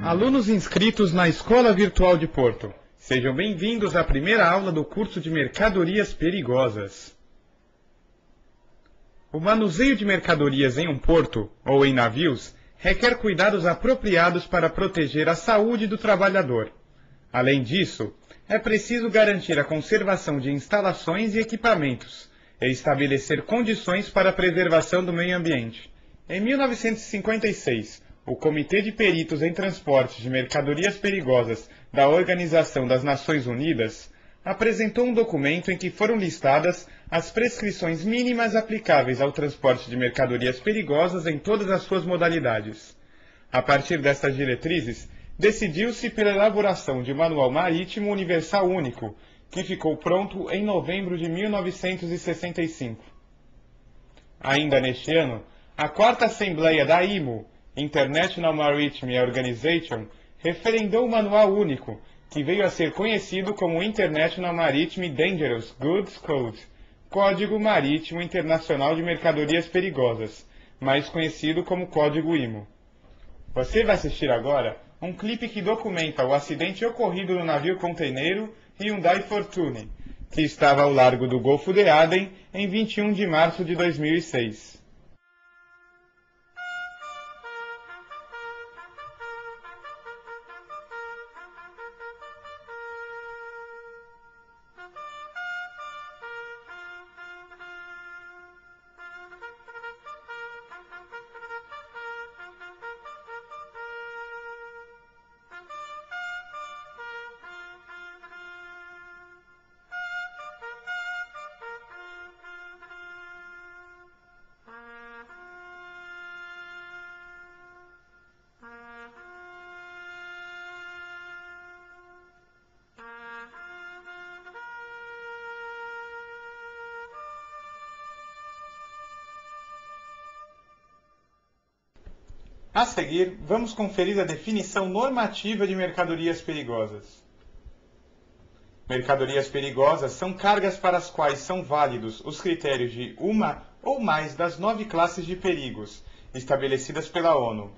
Alunos inscritos na Escola Virtual de Porto, sejam bem-vindos à primeira aula do curso de Mercadorias Perigosas. O manuseio de mercadorias em um porto ou em navios requer cuidados apropriados para proteger a saúde do trabalhador. Além disso, é preciso garantir a conservação de instalações e equipamentos e estabelecer condições para a preservação do meio ambiente. Em 1956, o Comitê de Peritos em Transportes de Mercadorias Perigosas da Organização das Nações Unidas apresentou um documento em que foram listadas as prescrições mínimas aplicáveis ao transporte de mercadorias perigosas em todas as suas modalidades. A partir dessas diretrizes, decidiu-se pela elaboração de um Manual Marítimo Universal Único, que ficou pronto em novembro de 1965. Ainda neste ano, a 4ª Assembleia da IMO, International Maritime Organization, referendou o Manual Único, que veio a ser conhecido como International Maritime Dangerous Goods Code, Código Marítimo Internacional de Mercadorias Perigosas, mais conhecido como Código IMO. Você vai assistir agora um clipe que documenta o acidente ocorrido no navio container Hyundai Fortune, que estava ao largo do Golfo de Aden em 21 de março de 2006. A seguir, vamos conferir a definição normativa de mercadorias perigosas. Mercadorias perigosas são cargas para as quais são válidos os critérios de uma ou mais das 9 classes de perigos, estabelecidas pela ONU.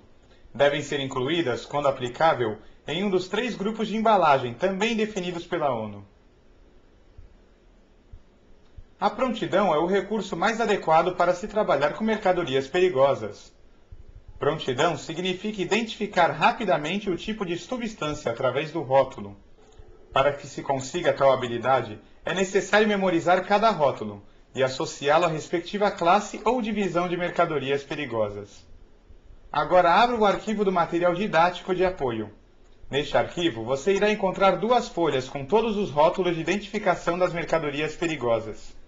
Devem ser incluídas, quando aplicável, em um dos 3 grupos de embalagem, também definidos pela ONU. A prontidão é o recurso mais adequado para se trabalhar com mercadorias perigosas. Prontidão significa identificar rapidamente o tipo de substância através do rótulo. Para que se consiga tal habilidade, é necessário memorizar cada rótulo e associá-lo à respectiva classe ou divisão de mercadorias perigosas. Agora abra o arquivo do material didático de apoio. Neste arquivo, você irá encontrar 2 folhas com todos os rótulos de identificação das mercadorias perigosas.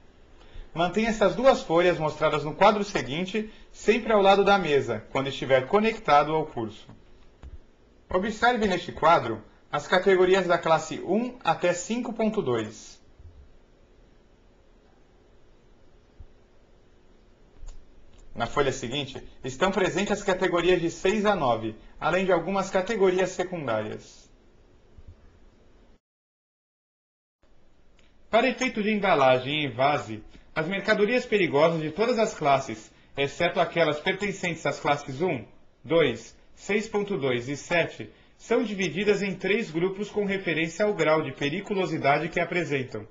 Mantenha essas 2 folhas mostradas no quadro seguinte, sempre ao lado da mesa, quando estiver conectado ao curso. Observe neste quadro as categorias da classe 1 até 5.2. Na folha seguinte, estão presentes as categorias de 6 a 9, além de algumas categorias secundárias. Para efeito de embalagem e envase, as mercadorias perigosas de todas as classes, exceto aquelas pertencentes às classes 1, 2, 6.2 e 7, são divididas em 3 grupos com referência ao grau de periculosidade que apresentam.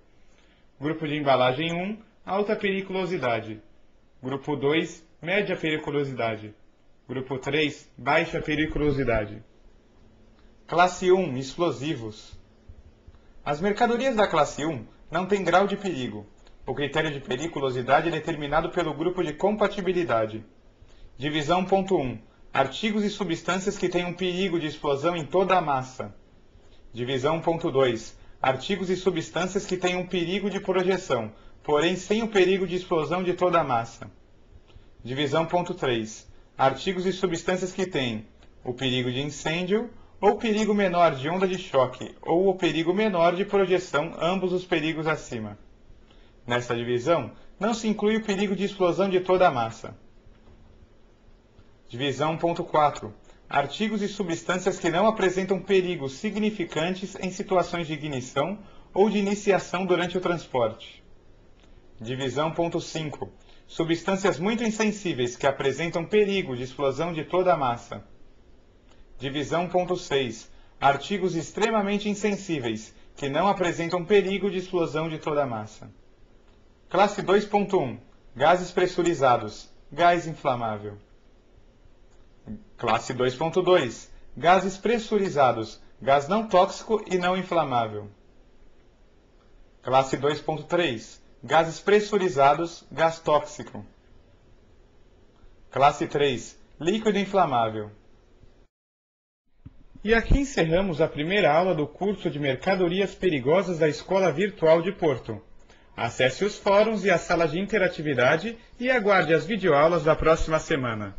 Grupo de embalagem 1, alta periculosidade. Grupo 2, média periculosidade. Grupo 3, baixa periculosidade. Classe 1, explosivos. As mercadorias da classe 1 não têm grau de perigo. O critério de periculosidade é determinado pelo grupo de compatibilidade. Divisão ponto 1. Artigos e substâncias que tenham perigo de explosão em toda a massa. Divisão ponto 2. Artigos e substâncias que tenham perigo de projeção, porém sem o perigo de explosão de toda a massa. Divisão ponto 3. Artigos e substâncias que têm o perigo de incêndio, ou perigo menor de onda de choque, ou o perigo menor de projeção, ambos os perigos acima. Nesta divisão, não se inclui o perigo de explosão de toda a massa. Divisão ponto 4. Artigos e substâncias que não apresentam perigos significantes em situações de ignição ou de iniciação durante o transporte. Divisão ponto 5. Substâncias muito insensíveis que apresentam perigo de explosão de toda a massa. Divisão ponto 6. Artigos extremamente insensíveis, que não apresentam perigo de explosão de toda a massa. Classe 2.1. Gases pressurizados. Gás inflamável. Classe 2.2. Gases pressurizados. Gás não tóxico e não inflamável. Classe 2.3. Gases pressurizados. Gás tóxico. Classe 3. Líquido inflamável. E aqui encerramos a primeira aula do curso de Mercadorias Perigosas da Escola Virtual de Porto. Acesse os fóruns e a sala de interatividade e aguarde as videoaulas da próxima semana.